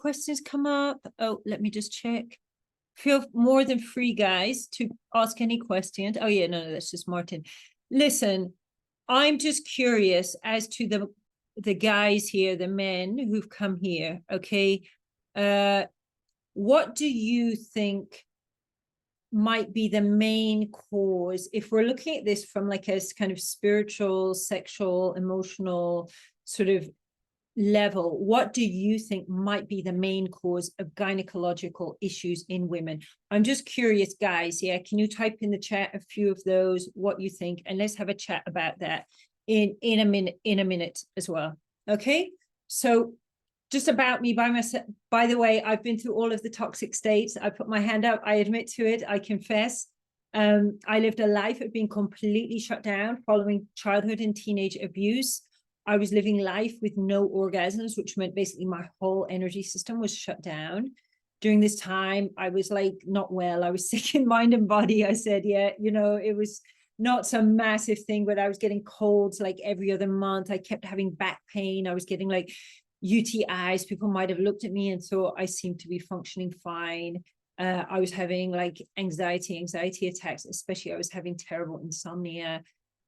questions come up? Oh, let me just check. Feel more than free, guys, to ask any questions. Oh yeah, no, that's just Martin. Listen, I'm just curious as to the guys here, the men who've come here. Okay, what do you think might be the main cause, if we're looking at this from like a kind of spiritual, sexual, emotional sort of level? What do you think might be the main cause of gynecological issues in women? I'm just curious, guys. Yeah, can you type in the chat a few of those, what you think, and let's have a chat about that in a minute as well. Okay, so just about me by myself. By the way, I've been through all of the toxic states. I put my hand up. I admit to it. I confess. I lived a life of being completely shut down following childhood and teenage abuse. I was living life with no orgasms, which meant basically my whole energy system was shut down. During this time, I was like not well. I was sick in mind and body. I said, yeah, you know, it was not some massive thing, but I was getting colds like every other month. I kept having back pain. I was getting like UTIs. People might have looked at me and thought I seemed to be functioning fine. I was having like anxiety attacks, especially I was having terrible insomnia.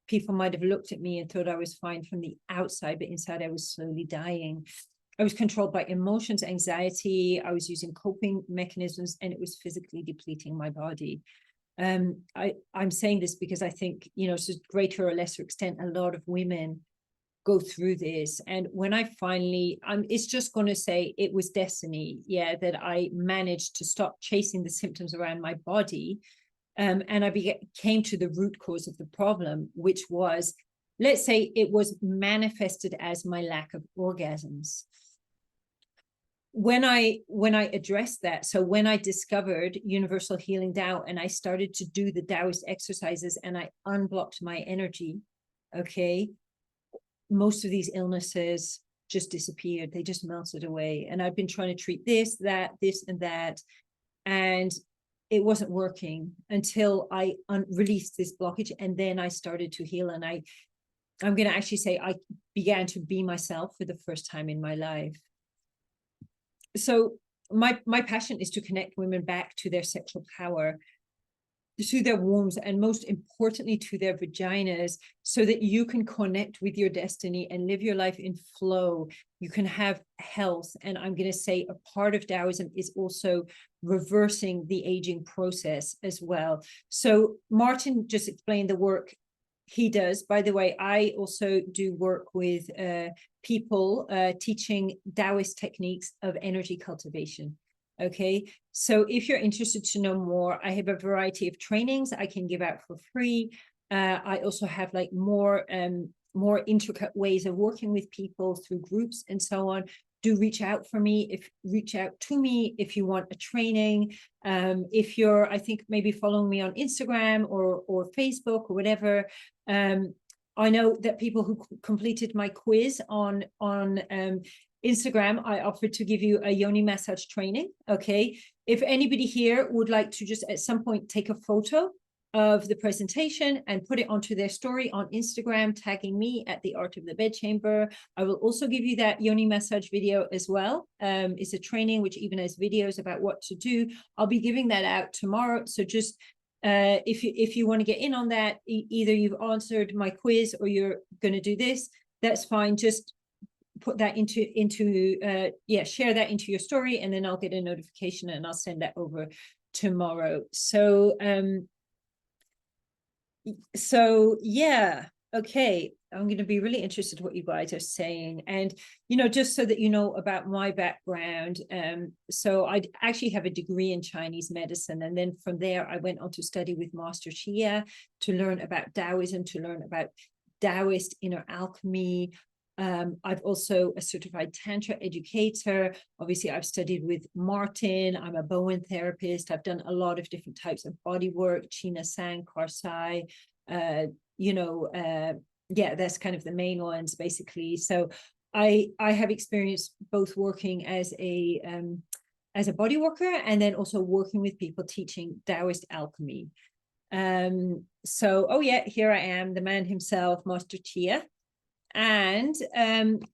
People might have looked at me and thought I was fine from the outside, but inside I was slowly dying. I was controlled by emotions, anxiety. I was using coping mechanisms, and it was physically depleting my body. I'm saying this because I think, you know, to greater or lesser extent, a lot of women go through this. And when I finally, it's just going to say it was destiny, yeah, that I managed to stop chasing the symptoms around my body. And I came to the root cause of the problem, which was, let's say it was manifested as my lack of orgasms. When I addressed that, so when I discovered Universal Healing Tao and I started to do the Taoist exercises and I unblocked my energy, okay, most of these illnesses just disappeared. They just melted away. And I've been trying to treat this, and that, and it wasn't working until I released this blockage. And then I started to heal. And I'm going to actually say I began to be myself for the first time in my life. So my passion is to connect women back to their sexual power, to their wombs, and most importantly to their vaginas, so that you can connect with your destiny and live your life in flow. You can have health. And I'm going to say a part of Taoism is also reversing the aging process as well. So Martin just explained the work he does. By the way, I also do work with people teaching Taoist techniques of energy cultivation. Okay, so if you're interested to know more, I have a variety of trainings I can give out for free. I also have like more intricate ways of working with people through groups and so on. Do reach out to me if you want a training. If you're, I think, maybe following me on Instagram or Facebook or whatever. I know that people who completed my quiz on Instagram, I offered to give you a yoni massage training. Okay, if anybody here would like to just at some point take a photo of the presentation and put it onto their story on Instagram, tagging me at the Art of the Bedchamber, I will also give you that yoni massage video as well. It's a training which even has videos about what to do. I'll be giving that out tomorrow. So just if you want to get in on that, either you've answered my quiz or you're going to do this, that's fine. Just put that share that into your story, and then I'll get a notification and I'll send that over tomorrow. So yeah, okay, I'm going to be really interested in what you guys are saying. And you know, just so that you know about my background, so I actually have a degree in Chinese medicine, and then from there I went on to study with Master Xia to learn about Taoism, to learn about Taoist inner alchemy. I've also a certified Tantra educator. Obviously, I've studied with Martin. I'm a Bowen therapist. I've done a lot of different types of body work, China Sang, Karsai, yeah, that's kind of the main ones, basically. So I have experience both working as a body worker and then also working with people teaching Taoist alchemy. So, oh yeah, here I am, the man himself, Master Chia. And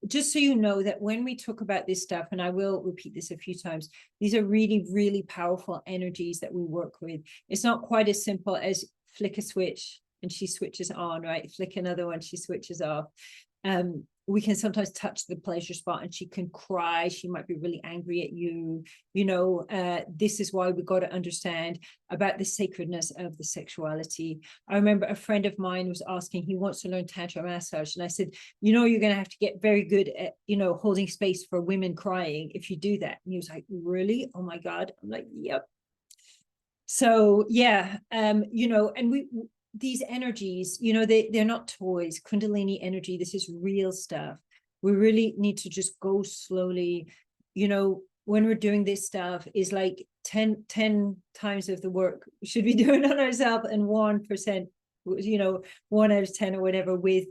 just so you know that when we talk about this stuff, and I will repeat this a few times, these are really, really powerful energies that we work with. It's not quite as simple as flick a switch and she switches on, right? Flick another one, she switches off. We can sometimes touch the pleasure spot and she can cry. She might be really angry at you. You know, this is why we got to understand about the sacredness of the sexuality. I remember a friend of mine was asking, he wants to learn Tantra massage. And I said, you know, you're going to have to get very good at, you know, holding space for women crying if you do that. And he was like, really? Oh my God. I'm like, yep. So yeah, you know, and these energies, you know, they're not toys. Kundalini energy, this is real stuff. We really need to just go slowly. You know, when we're doing this stuff is like 10 times of the work we should be doing on ourselves, and 1%, you know, 1 out of 10 or whatever with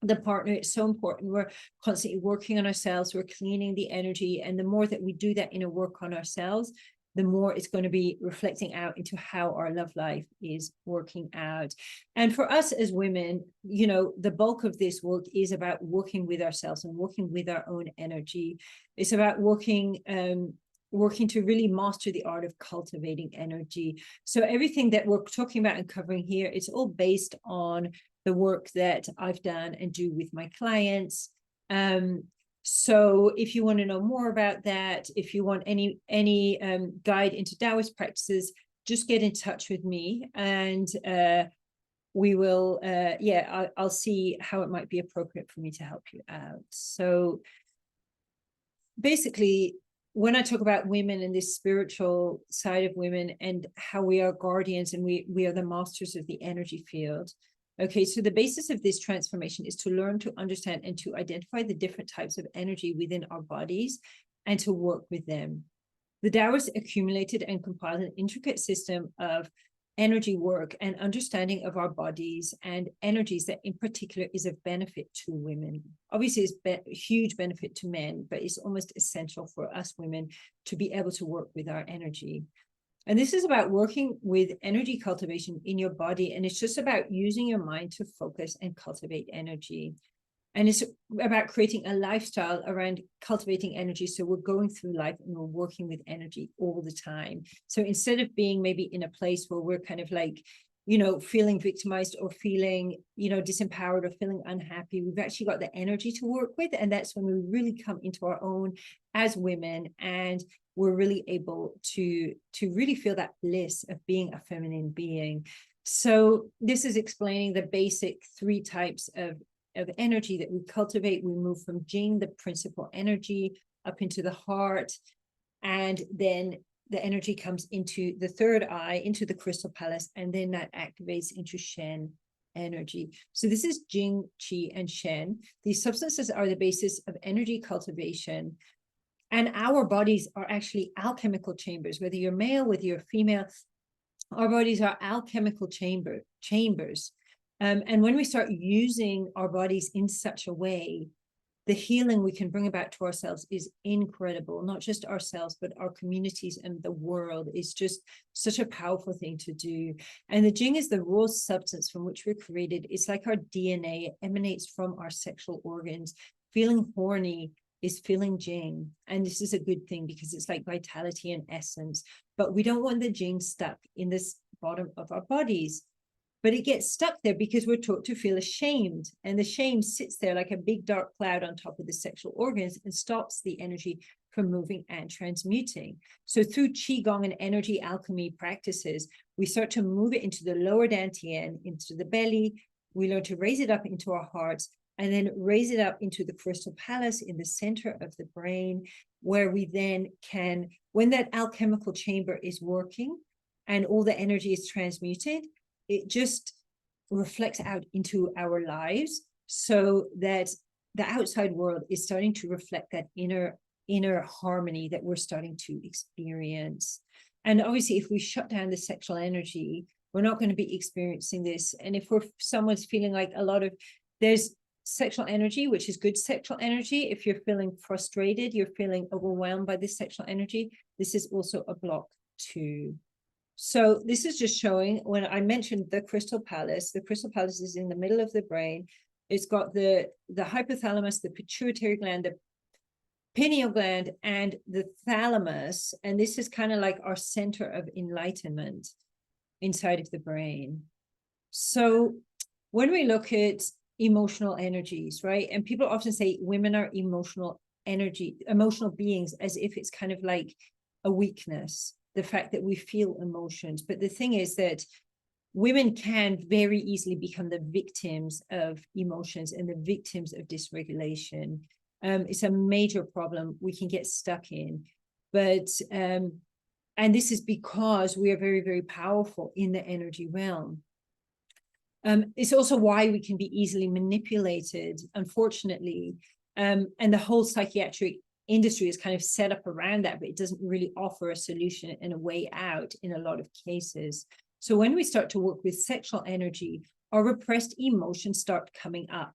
the partner. It's so important. We're constantly working on ourselves. We're cleaning the energy. And the more that we do that inner work on ourselves, the more it's going to be reflecting out into how our love life is working out. And for us as women, you know, the bulk of this work is about working with ourselves and working with our own energy. It's about working to really master the art of cultivating energy. So everything that we're talking about and covering here, it's all based on the work that I've done and do with my clients. So if you want to know more about that, if you want any guide into Taoist practices, just get in touch with me, and we will, I'll see how it might be appropriate for me to help you out. So basically, when I talk about women and this spiritual side of women and how we are guardians and we are the masters of the energy field. Okay, so the basis of this transformation is to learn to understand and to identify the different types of energy within our bodies and to work with them. The Taoists accumulated and compiled an intricate system of energy work and understanding of our bodies and energies that in particular is of benefit to women. Obviously, it's a huge benefit to men, but it's almost essential for us women to be able to work with our energy. And this is about working with energy cultivation in your body. And it's just about using your mind to focus and cultivate energy. And it's about creating a lifestyle around cultivating energy. So we're going through life and we're working with energy all the time. So instead of being maybe in a place where we're kind of like, you know, feeling victimized or feeling, you know, disempowered or feeling unhappy, we've actually got the energy to work with. And that's when we really come into our own as women, and we're really able to really feel that bliss of being a feminine being. So this is explaining the basic 3 types of energy that we cultivate. We move from Jing, the principal energy, up into the heart, and then the energy comes into the third eye, into the crystal palace, and then that activates into Shen energy. So this is Jing, Qi, and Shen. These substances are the basis of energy cultivation. And our bodies are actually alchemical chambers, whether you're male, whether you're female, our bodies are alchemical chambers. And when we start using our bodies in such a way, the healing we can bring about to ourselves is incredible. Not just ourselves, but our communities and the world is just such a powerful thing to do. And the Jing is the raw substance from which we're created. It's like our DNA. It emanates from our sexual organs. Feeling horny is feeling Jing. And this is a good thing because it's like vitality and essence. But we don't want the Jing stuck in this bottom of our bodies. But it gets stuck there because we're taught to feel ashamed. And the shame sits there like a big dark cloud on top of the sexual organs and stops the energy from moving and transmuting. So through Qigong and energy alchemy practices, we start to move it into the lower dantian, into the belly. We learn to raise it up into our hearts, and then raise it up into the crystal palace in the center of the brain, where we then can, when that alchemical chamber is working and all the energy is transmuted, it just reflects out into our lives, so that the outside world is starting to reflect that inner harmony that we're starting to experience. And obviously, if we shut down the sexual energy, we're not going to be experiencing this. And if someone's feeling like there's sexual energy, which is good sexual energy. If you're feeling frustrated, you're feeling overwhelmed by this sexual energy, this is also a block too. So this is just showing, when I mentioned the crystal palace is in the middle of the brain. It's got the hypothalamus, the pituitary gland, the pineal gland, and the thalamus. And this is kind of like our center of enlightenment inside of the brain. So when we look at emotional energies, right? And people often say women are emotional beings, as if it's kind of like a weakness, the fact that we feel emotions. But the thing is that women can very easily become the victims of emotions and the victims of dysregulation. It's a major problem we can get stuck in. But and this is because we are very, very powerful in the energy realm. It's also why we can be easily manipulated, unfortunately. And the whole psychiatric industry is kind of set up around that, but it doesn't really offer a solution and a way out in a lot of cases. So when we start to work with sexual energy, our repressed emotions start coming up.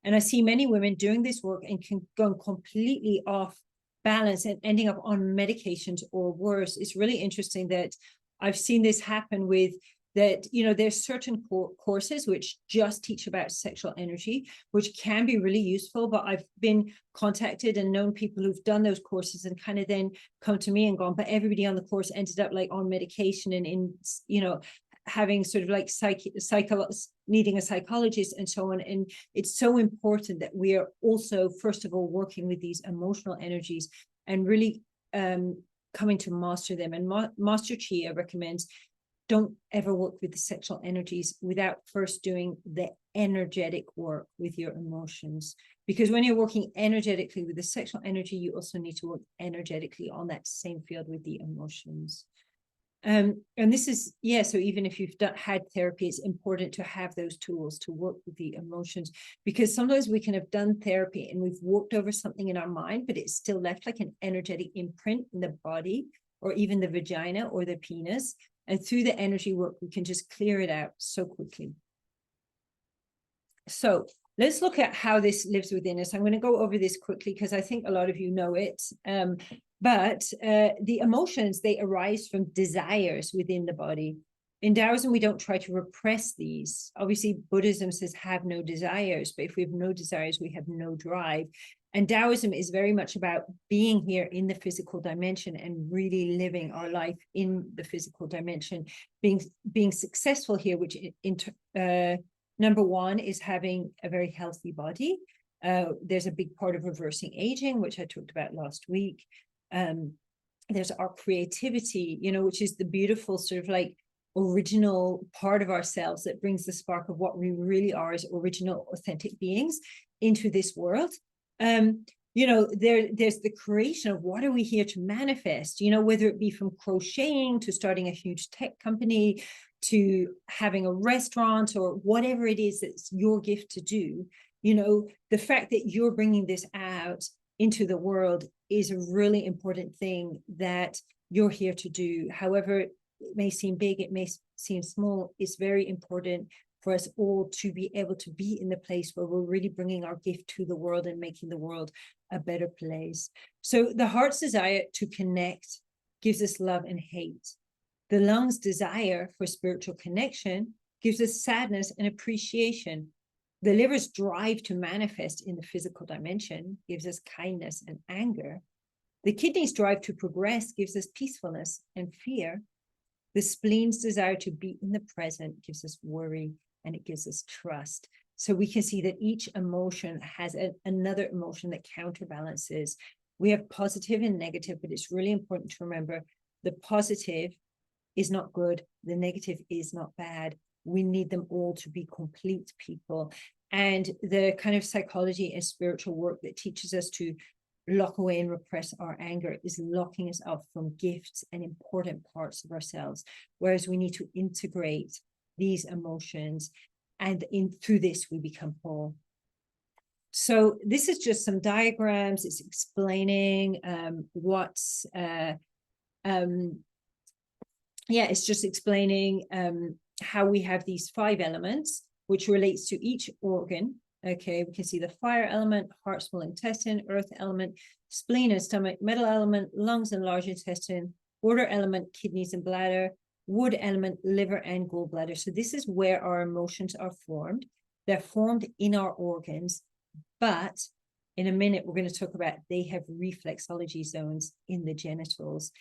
And I see many women doing this work and can go completely off balance and ending up on medications or worse. It's really interesting that I've seen this happen with that, you know, there's certain courses which just teach about sexual energy, which can be really useful. But I've been contacted and known people who've done those courses and kind of then come to me and gone, but everybody on the course ended up like on medication and in, you know, having sort of like needing a psychologist and so on. And it's so important that we are also, first of all, working with these emotional energies and really coming to master them. And Master Chia recommends don't ever work with the sexual energies without first doing the energetic work with your emotions. Because when you're working energetically with the sexual energy, you also need to work energetically on that same field with the emotions. And this is, yeah, so even if you've had therapy, it's important to have those tools to work with the emotions, because sometimes we can have done therapy and we've worked over something in our mind, but it's still left like an energetic imprint in the body or even the vagina or the penis. And through the energy work, we can just clear it out so quickly. So let's look at how this lives within us. I'm going to go over this quickly because I think a lot of you know it. But the emotions, they arise from desires within the body. In Taoism, we don't try to repress these. Obviously, Buddhism says have no desires, but if we have no desires, we have no drive. And Taoism is very much about being here in the physical dimension and really living our life in the physical dimension, being successful here, which number one is having a very healthy body. There's a big part of reversing aging, which I talked about last week. There's our creativity, you know, which is the beautiful sort of like original part of ourselves that brings the spark of what we really are as original, authentic beings into this world. You know, there's the creation of what are we here to manifest, you know, whether it be from crocheting to starting a huge tech company to having a restaurant or whatever it is that's your gift to do. You know, the fact that you're bringing this out into the world is a really important thing that you're here to do. However, it may seem big, it may seem small, it's very important for us all to be able to be in the place where we're really bringing our gift to the world and making the world a better place. So the heart's desire to connect gives us love and hate. The lungs' desire for spiritual connection gives us sadness and appreciation. The liver's drive to manifest in the physical dimension gives us kindness and anger. The kidney's drive to progress gives us peacefulness and fear. The spleen's desire to be in the present gives us worry and it gives us trust. So we can see that each emotion has another emotion that counterbalances. We have positive and negative, but it's really important to remember the positive is not good. The negative is not bad. We need them all to be complete people. And the kind of psychology and spiritual work that teaches us to lock away and repress our anger is locking us up from gifts and important parts of ourselves. Whereas we need to integrate these emotions, and through this we become whole. So this is just some diagrams. It's explaining it's just explaining how we have these 5 elements, which relates to each organ. Okay, we can see the fire element, heart, small intestine, earth element, spleen and stomach, metal element, lungs and large intestine, water element, kidneys and bladder, wood element, liver and gallbladder. So this is where our emotions are formed. They're formed in our organs, but in a minute, we're going to talk about they have reflexology zones in the genitals.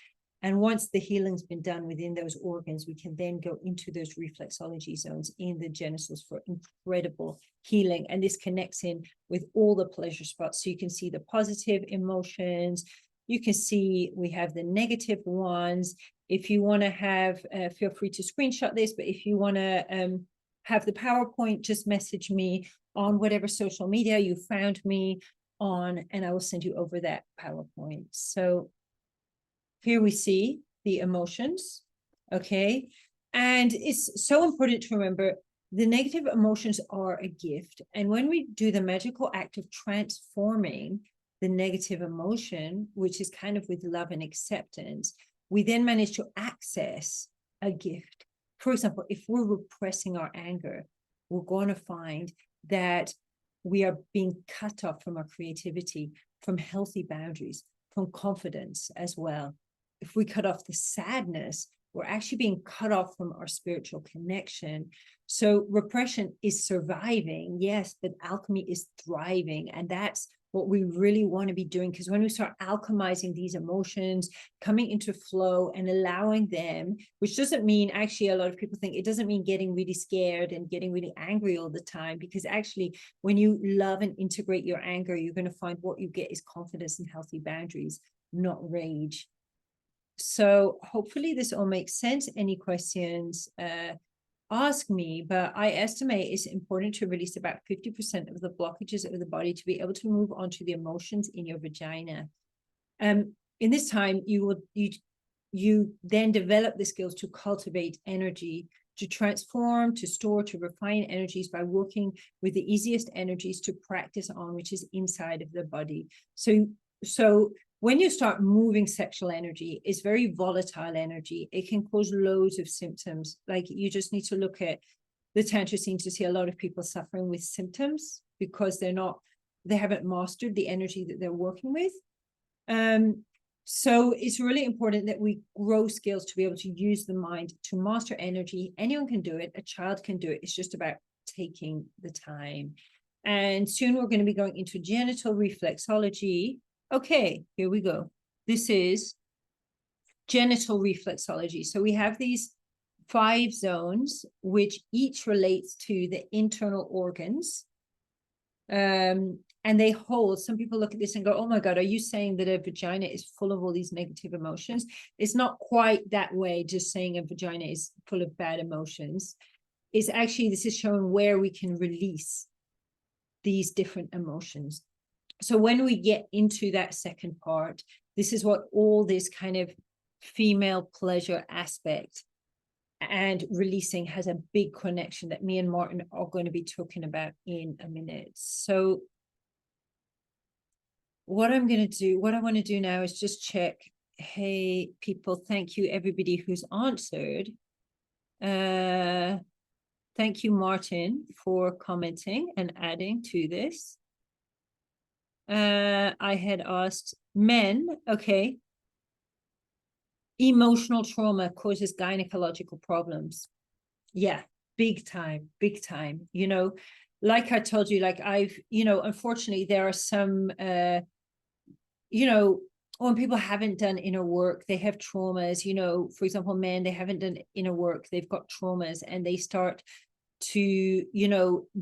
And once the healing's been done within those organs, we can then go into those reflexology zones in the genitals for incredible healing. And this connects in with all the pleasure spots. So you can see the positive emotions. You can see we have the negative ones. If you want to have, feel free to screenshot this, but if you want to have the PowerPoint, just message me on whatever social media you found me on, and I will send you over that PowerPoint. So here we see the emotions, okay? And it's so important to remember the negative emotions are a gift. And when we do the magical act of transforming the negative emotion, which is kind of with love and acceptance, we then manage to access a gift. For example, if we're repressing our anger, we're going to find that we are being cut off from our creativity, from healthy boundaries, from confidence as well. If we cut off the sadness, we're actually being cut off from our spiritual connection. So repression is surviving, yes, but alchemy is thriving. And that's what we really want to be doing, because when we start alchemizing these emotions, coming into flow and allowing them, which doesn't mean, actually a lot of people think it doesn't mean getting really scared and getting really angry all the time, because actually when you love and integrate your anger, you're going to find what you get is confidence and healthy boundaries, not rage. So hopefully this all makes sense. Any questions, ask me, but I estimate it's important to release about 50% of the blockages of the body to be able to move on to the emotions in your vagina. In this time, you then develop the skills to cultivate energy, to transform, to store, to refine energies by working with the easiest energies to practice on, which is inside of the body. So when you start moving sexual energy, it's very volatile energy. It can cause loads of symptoms. Like you just need to look at the Tantra scene to see a lot of people suffering with symptoms because they haven't mastered the energy that they're working with. So it's really important that we grow skills to be able to use the mind to master energy. Anyone can do it. A child can do it. It's just about taking the time. And soon we're going to be going into genital reflexology. Okay, here we go. This is genital reflexology. So we have these 5 zones, which each relates to the internal organs. And they hold, some people look at this and go, oh my God, are you saying that a vagina is full of all these negative emotions? It's not quite that way, just saying a vagina is full of bad emotions. It's actually, this is showing where we can release these different emotions. So when we get into that second part, this is what all this kind of female pleasure aspect and releasing has a big connection that me and Martin are going to be talking about in a minute. So what I want to do now is just check. Hey, people, thank you, everybody who's answered. Thank you, Martin, for commenting and adding to this. I had asked men, okay, emotional trauma causes gynecological problems. Yeah, big time, big time. You know, like I told you, like unfortunately, there are some, when people haven't done inner work, they have traumas, for example, men, they haven't done inner work, they've got traumas and they start to,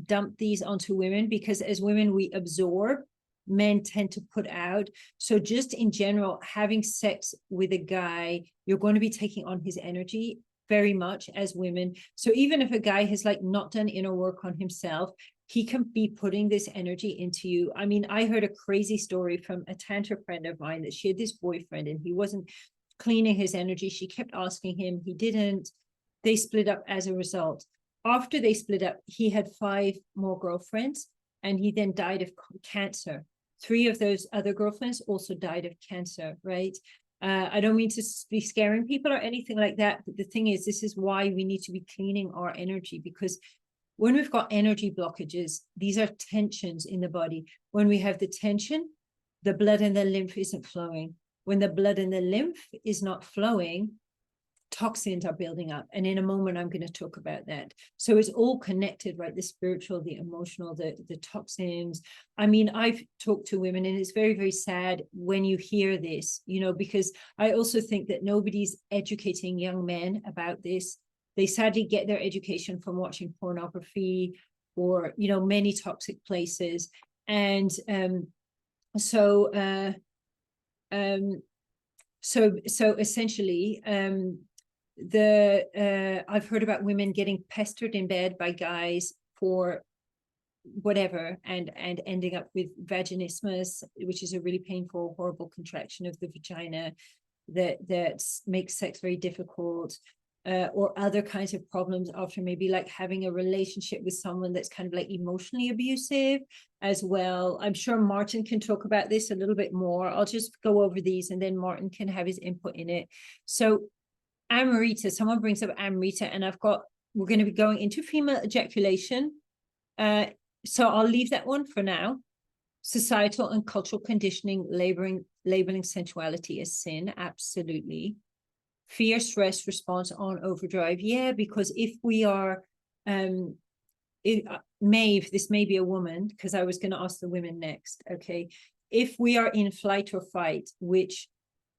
dump these onto women because as women, we absorb, men tend to put out. So just in general, having sex with a guy, you're going to be taking on his energy very much as women. So even if a guy has not done inner work on himself, he can be putting this energy into you. I mean, I heard a crazy story from a Tantra friend of mine that she had this boyfriend and he wasn't cleaning his energy. She kept asking him, he didn't. They split up as a result. After they split up, he had 5 more girlfriends and he then died of cancer. 3 of those other girlfriends also died of cancer, right? I don't mean to be scaring people or anything like that, but the thing is, this is why we need to be cleaning our energy, because when we've got energy blockages, these are tensions in the body. When we have the tension, the blood and the lymph isn't flowing. When the blood and the lymph is not flowing toxins are building up. And in a moment, I'm going to talk about that. So it's all connected, right? The spiritual, the emotional, the toxins. I mean, I've talked to women, and it's very, very sad when you hear this, you know, because I also think that nobody's educating young men about this. They sadly get their education from watching pornography or, you know, many toxic places. And so essentially, I've heard about women getting pestered in bed by guys for whatever, and ending up with vaginismus, which is a really painful, horrible contraction of the vagina that makes sex very difficult, or other kinds of problems after maybe like having a relationship with someone that's kind of like emotionally abusive as well. I'm sure Martin can talk about this a little bit more. I'll just go over these and then Martin can have his input in it. So Amrita, someone brings up Amrita, and we're going to be going into female ejaculation. So I'll leave that one for now. Societal and cultural conditioning, labeling sensuality as sin. Absolutely. Fear, stress response on overdrive. Yeah, because if we are, Maeve, this may be a woman, because I was going to ask the women next. Okay. If we are in flight or fight, which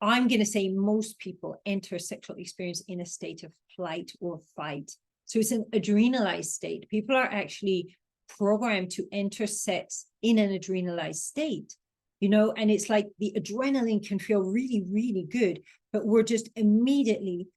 I'm going to say most people enter sexual experience in a state of flight or fight. So it's an adrenalized state. People are actually programmed to enter sex in an adrenalized state, you know, and it's like the adrenaline can feel really, really good, but we're just immediately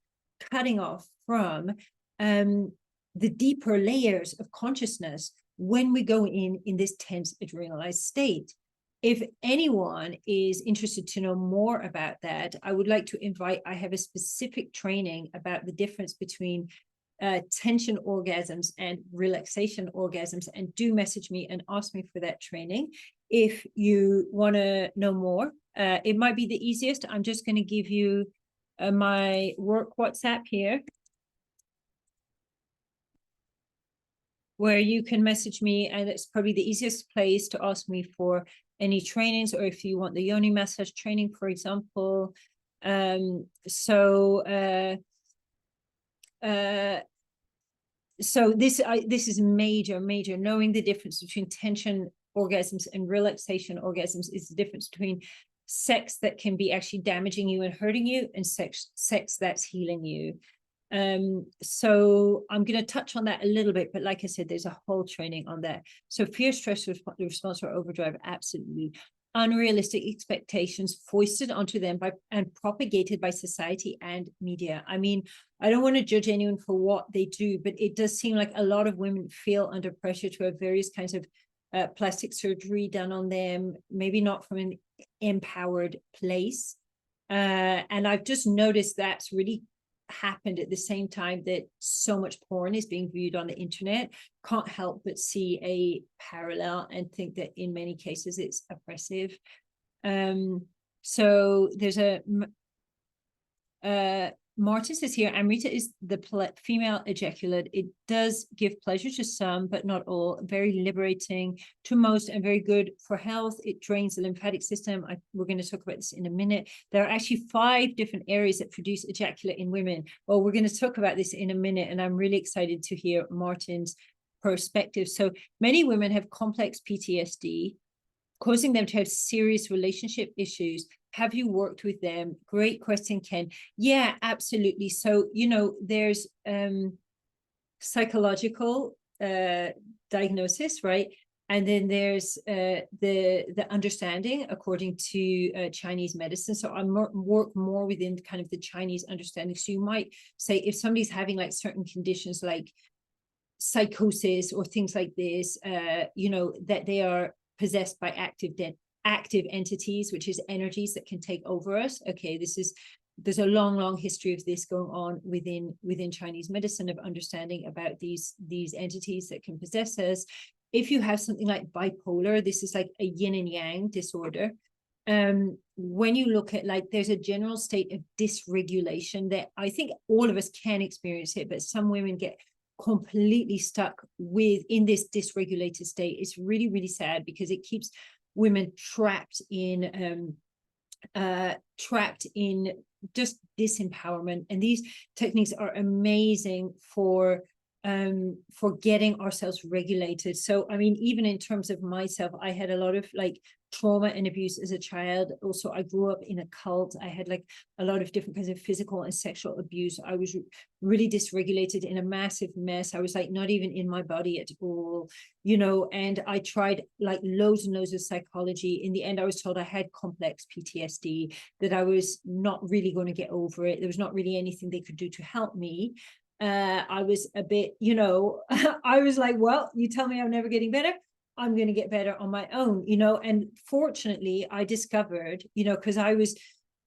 cutting off from the deeper layers of consciousness when we go in this tense adrenalized state. If anyone is interested to know more about that, I would like to invite, I have a specific training about the difference between tension orgasms and relaxation orgasms, and do message me and ask me for that training if you want to know more. It might be the easiest. I'm just going to give you my work WhatsApp here, where you can message me, and it's probably the easiest place to ask me for any trainings, or if you want the yoni massage training, for example. So this is major. Knowing the difference between tension orgasms and relaxation orgasms is the difference between sex that can be actually damaging you and hurting you, and sex that's healing you. So I'm going to touch on that a little bit, but like I said, there's a whole training on that. So fear, stress response, or overdrive, absolutely. Unrealistic expectations foisted onto them by and propagated by society and media. I mean, I don't want to judge anyone for what they do, but it does seem like a lot of women feel under pressure to have various kinds of plastic surgery done on them, maybe not from an empowered place. And I've just noticed that's really happened at the same time that so much porn is being viewed on the internet. Can't help but see a parallel and think that in many cases it's oppressive. So there's Martin says here, Amrita is the female ejaculate. It does give pleasure to some, but not all. Very liberating to most and very good for health. It drains the lymphatic system. We're going to talk about this in a minute. There are actually 5 different areas that produce ejaculate in women. Well, we're going to talk about this in a minute, and I'm really excited to hear Martin's perspective. So many women have complex PTSD, causing them to have serious relationship issues. Have you worked with them? Great question, Ken. Yeah, absolutely. So, you know, there's psychological diagnosis, right? And then there's the understanding according to Chinese medicine. So I work more within kind of the Chinese understanding. So you might say if somebody's having like certain conditions like psychosis or things like this, you know, that they are possessed by active entities, which is energies that can take over us. Okay, there's a long history of this going on within Chinese medicine, of understanding about these entities that can possess us. If you have something like bipolar, this is like a yin and yang disorder. When you look at, like, there's a general state of dysregulation that I think all of us can experience it, but some women get completely stuck in this dysregulated state. It's really sad, because it keeps women trapped in just disempowerment. And these techniques are amazing for getting ourselves regulated. So I mean, even in terms of myself, I had a lot of like trauma and abuse as a child. Also, I grew up in a cult. I had like a lot of different kinds of physical and sexual abuse. I was really dysregulated, in a massive mess. I was like not even in my body at all, you know. And I tried like loads and loads of psychology. In the end, I was told I had complex PTSD, that I was not really going to get over it. There was not really anything they could do to help me. I was a bit, you know, I was like, well, you tell me I'm never getting better, I'm going to get better on my own, you know. And fortunately, I discovered, you know, because I was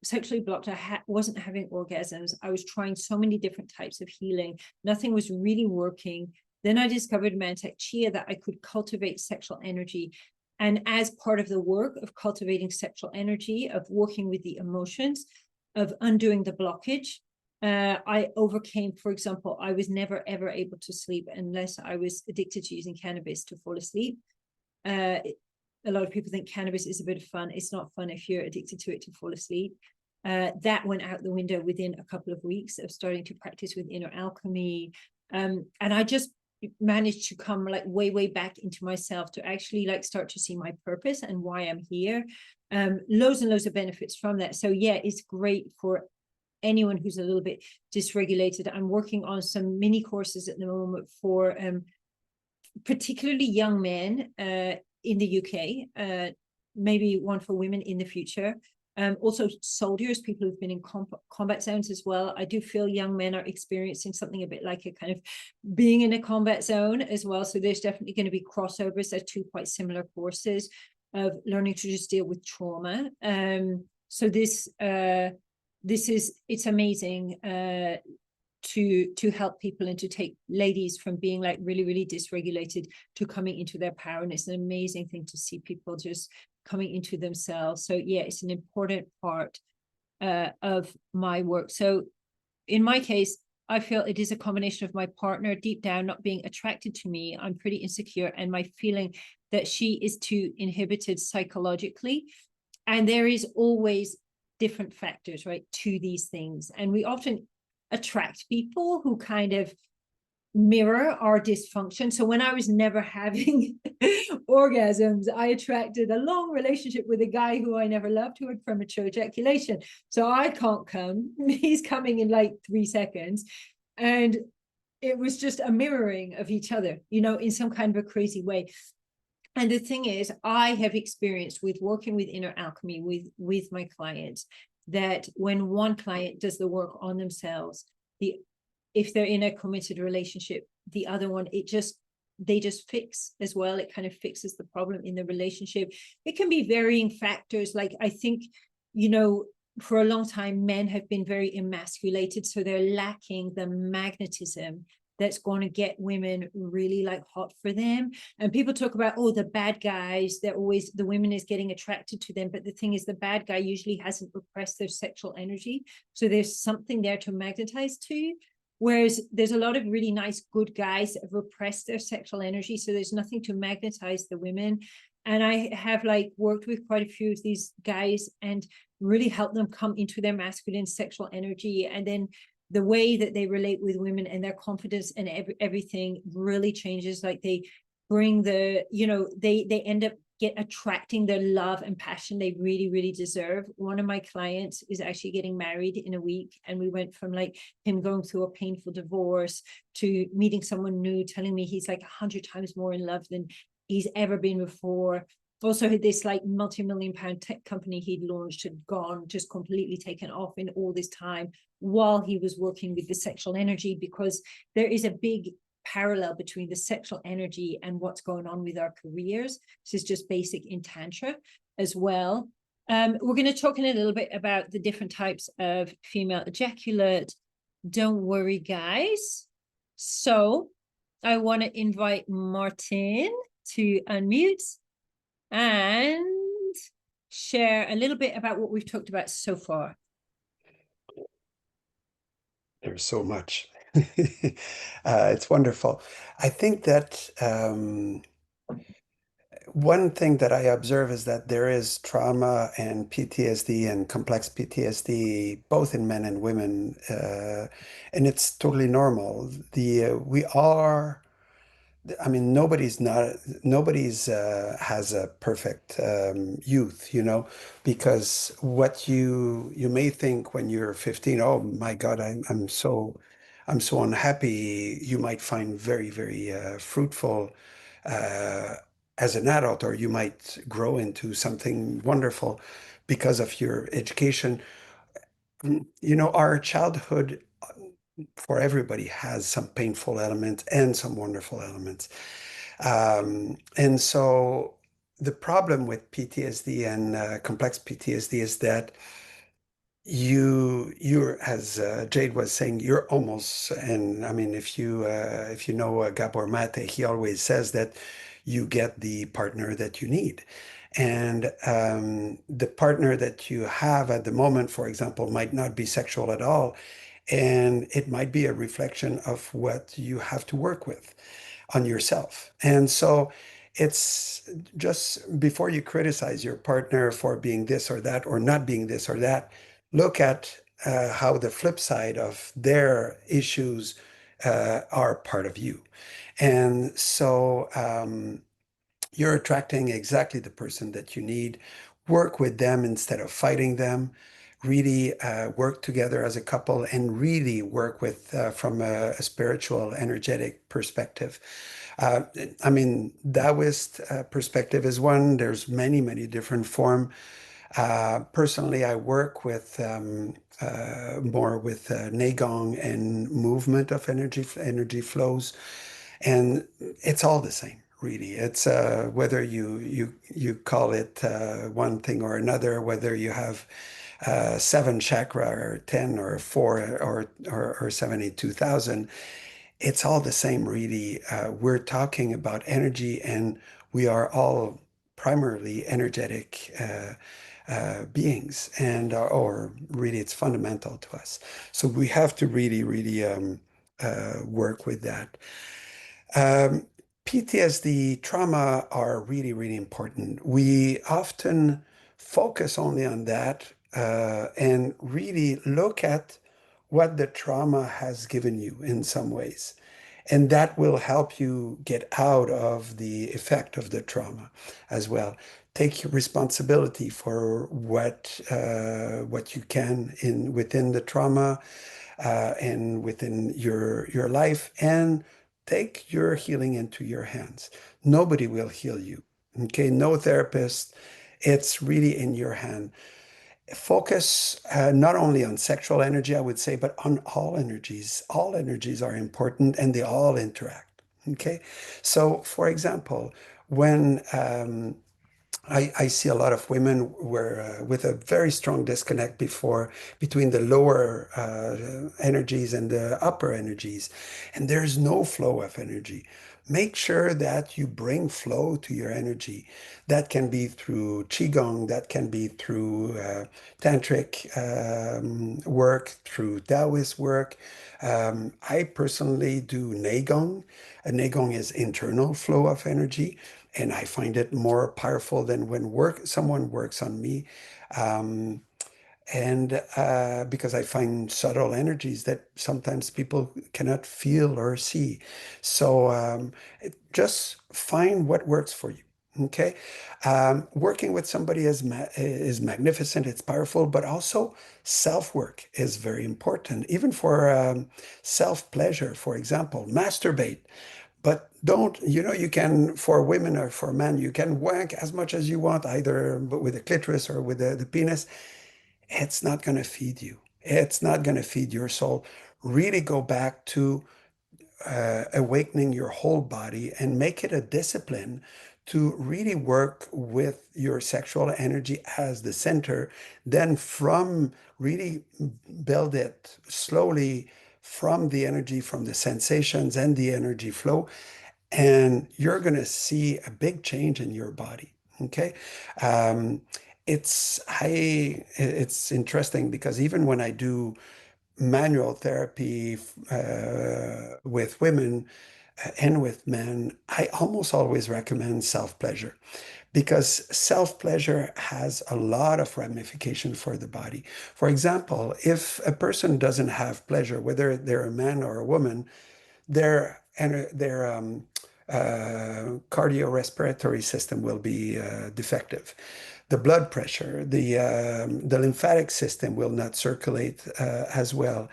sexually blocked, I wasn't having orgasms. I was trying so many different types of healing. Nothing was really working. Then I discovered Mantak Chia, that I could cultivate sexual energy. And as part of the work of cultivating sexual energy, of working with the emotions, of undoing the blockage, I overcame, for example, I was never, ever able to sleep unless I was addicted to using cannabis to fall asleep. A lot of people think cannabis is a bit of fun. It's not fun if you're addicted to it to fall asleep. That went out the window within a couple of weeks of starting to practice with inner alchemy. And I just managed to come like way back into myself, to actually like start to see my purpose and why I'm here. Loads and loads of benefits from that. So yeah, it's great for anyone who's a little bit dysregulated. I'm working on some mini courses at the moment for particularly young men in the UK, maybe one for women in the future. Also soldiers, people who've been in combat zones as well. I do feel young men are experiencing something a bit like a kind of being in a combat zone as well. So there's definitely going to be crossovers. There's two quite similar courses of learning to just deal with trauma. So it's amazing to help people and to take ladies from being like really dysregulated to coming into their power. And it's an amazing thing to see people just coming into themselves. So yeah, it's an important part of my work. So in my case, I feel it is a combination of my partner deep down not being attracted to me. I'm pretty insecure, and my feeling that she is too inhibited psychologically. And there is always different factors, right, to these things. And we often attract people who kind of mirror our dysfunction. So when I was never having orgasms, I attracted a long relationship with a guy who I never loved, who had premature ejaculation. So I can't come. He's coming in like 3 seconds. And it was just a mirroring of each other, you know, in some kind of a crazy way. And the thing is, I have experienced with working with inner alchemy with my clients, that when one client does the work on themselves, if they're in a committed relationship, the other one, they just fix as well. It kind of fixes the problem in the relationship. It can be varying factors. Like, I think, you know, for a long time, men have been very emasculated, so they're lacking the magnetism that's going to get women really like hot for them. And people talk about, oh, the bad guys, they're always, the women is getting attracted to them. But the thing is, the bad guy usually hasn't repressed their sexual energy. So there's something there to magnetize to. Whereas there's a lot of really nice, good guys that have repressed their sexual energy. So there's nothing to magnetize the women. And I have like worked with quite a few of these guys and really helped them come into their masculine sexual energy. And then the way that they relate with women and their confidence and everything really changes. Like, they bring the, you know, they end up attracting the love and passion they really deserve. One of my clients is actually getting married in a week, and we went from like him going through a painful divorce to meeting someone new, telling me he's like 100 times more in love than he's ever been before. Also had this like multi-million-pound tech company he'd launched had gone, just completely taken off in all this time while he was working with the sexual energy, because there is a big parallel between the sexual energy and what's going on with our careers. This is just basic in Tantra as well. We're going to talk in a little bit about the different types of female ejaculate. Don't worry, guys. So I want to invite Martin to unmute and share a little bit about what we've talked about so far. There's so much. It's wonderful. I think that one thing that I observe is that there is trauma and PTSD and complex PTSD, both in men and women, and it's totally normal. We are. I mean, nobody's has a perfect youth, because what you may think when you're 15, oh my God, I'm so unhappy. You might find very, very fruitful uh, as an adult, or you might grow into something wonderful because of your education. Our childhood for everybody has some painful elements and some wonderful elements. And so the problem with PTSD and complex PTSD is that you're, as Jade was saying, you're almost, and I mean, if you know Gabor Mate, he always says that you get the partner that you need. And the partner that you have at the moment, for example, might not be sexual at all. And it might be a reflection of what you have to work with on yourself. And so it's just before you criticize your partner for being this or that or not being this or that, look at how the flip side of their issues are part of you. And so you're attracting exactly the person that you need. Work with them instead of fighting them. Really work together as a couple and really work with from a spiritual, energetic perspective. Uh, I mean, Taoist perspective is one. There's many, many different form. Personally, I work with more with Neigong and movement of energy flows. And it's all the same, really. It's whether you call it one thing or another, whether you have seven chakra or 10 or four or 72,000, it's all the same, really. We're talking about energy, and we are all primarily energetic beings, and or really, it's fundamental to us. So we have to really, really work with that. Um, PTSD trauma are really, really important. We often focus only on that and really look at what the trauma has given you in some ways. And that will help you get out of the effect of the trauma as well. Take responsibility for what you can in within the trauma and within your life, and take your healing into your hands. Nobody will heal you. Okay, no therapist. It's really in your hand. Focus not only on sexual energy, I would say, but on all energies. All energies are important and they all interact. Okay, so for example, when I see a lot of women where with a very strong disconnect between the lower energies and the upper energies, and there's no flow of energy. Make sure that you bring flow to your energy. That can be through qigong, that can be through tantric work, through Taoist work. I personally do Neigong. Neigong is internal flow of energy, and I find it more powerful than when someone works on me. Um, and because I find subtle energies that sometimes people cannot feel or see. So just find what works for you. Okay. Working with somebody is magnificent, it's powerful, but also self-work is very important, even for self-pleasure. For example, masturbate. But don't, you can, for women or for men, you can wank as much as you want, either with the clitoris or with the penis. It's not going to feed you. It's not going to feed your soul. Really go back to awakening your whole body and make it a discipline to really work with your sexual energy as the center. Then from really build it slowly from the energy, from the sensations and the energy flow, and you're going to see a big change in your body. Okay. Um, it's interesting because even when I do manual therapy with women, and with men, I almost always recommend self-pleasure, because self-pleasure has a lot of ramification for the body. For example, if a person doesn't have pleasure, whether they're a man or a woman, their cardiorespiratory system will be defective. The blood pressure, the lymphatic system will not circulate as well.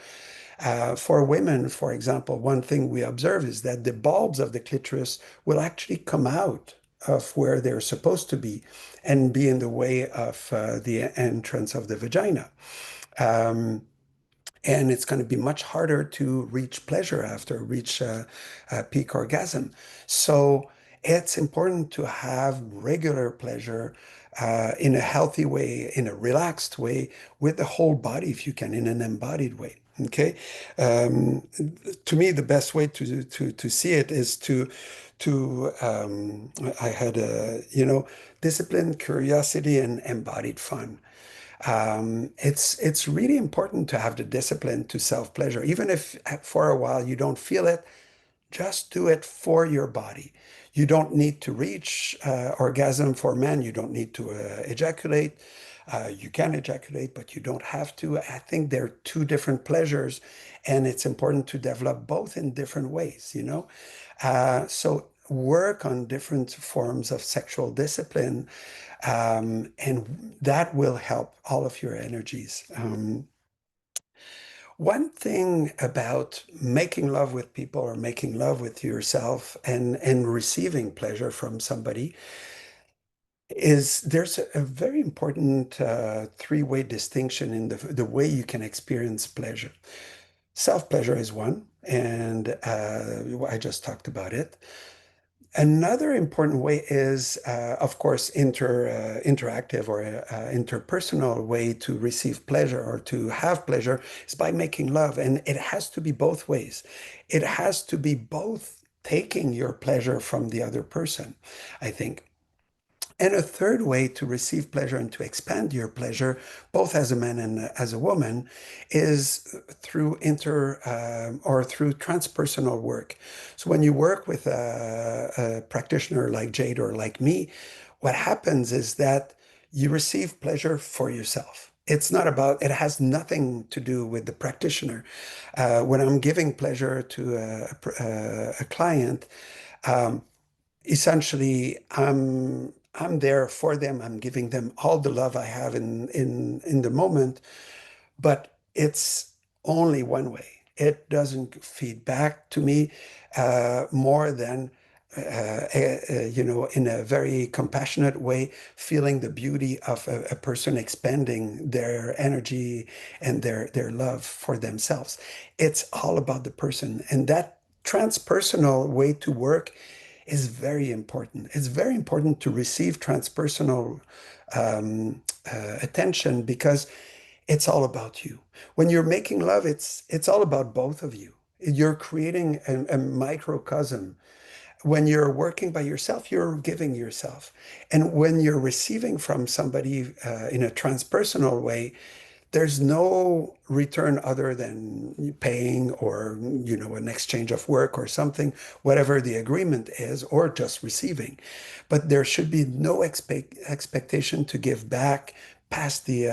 For women, for example, one thing we observe is that the bulbs of the clitoris will actually come out of where they're supposed to be and be in the way of the entrance of the vagina. Um, and it's going to be much harder to reach pleasure after reach peak orgasm. So it's important to have regular pleasure in a healthy way, in a relaxed way, with the whole body, if you can, in an embodied way. Okay, um, to me, the best way to see it is to I had a discipline, curiosity, and embodied fun. It's really important to have the discipline to self-pleasure. Even if for a while you don't feel it, just do it for your body. You don't need to reach orgasm for men. You don't need to ejaculate. You can ejaculate, but you don't have to. I think they're two different pleasures, and it's important to develop both in different ways, So work on different forms of sexual discipline, and that will help all of your energies. One thing about making love with people or making love with yourself and receiving pleasure from somebody is there's a very important three-way distinction in the way you can experience pleasure. Self-pleasure is one, and I just talked about it. Another important way is, of course, interactive or interpersonal way to receive pleasure or to have pleasure is by making love. And it has to be both ways. It has to be both taking your pleasure from the other person, I think. And a third way to receive pleasure and to expand your pleasure, both as a man and as a woman, is through or through transpersonal work. So when you work with a practitioner like Jade or like me, what happens is that you receive pleasure for yourself. It's not about, it has nothing to do with the practitioner. When I'm giving pleasure to a client, um, essentially I'm there for them. I'm giving them all the love I have in the moment, but it's only one way. It doesn't feed back to me more than in a very compassionate way, feeling the beauty of a person expanding their energy and their love for themselves. It's all about the person, and that transpersonal way to work is very important. It's very important to receive transpersonal attention because it's all about you. When you're making love, it's all about both of you. You're creating a microcosm. When you're working by yourself, you're giving yourself. And when you're receiving from somebody in a transpersonal way, there's no return other than paying or an exchange of work or something, whatever the agreement is, or just receiving. But there should be no expectation to give back past the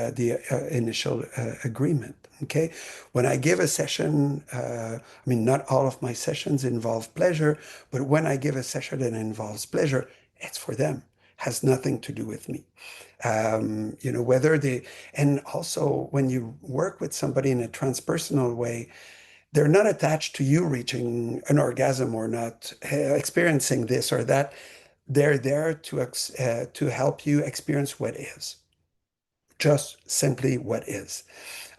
initial agreement. Okay, when I give a session, I mean, not all of my sessions involve pleasure, but when I give a session that involves pleasure, it's for them, has nothing to do with me. Whether they, and also when you work with somebody in a transpersonal way, they're not attached to you reaching an orgasm or not experiencing this or that. They're there to help you experience what is, just simply what is.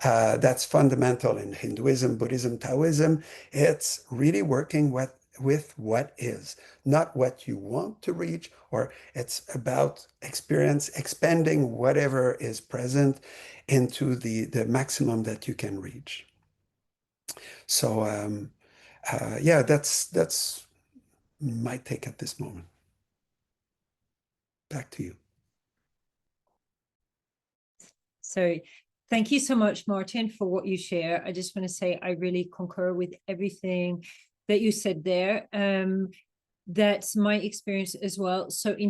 That's fundamental in Hinduism, Buddhism, Taoism. It's really working with what is, not what you want to reach, or it's about experience, expanding whatever is present into the maximum that you can reach. So yeah, that's my take at this moment. Back to you. So thank you so much, Martin, for what you share. I just want to say I really concur with everything that you said there. That's my experience as well. So in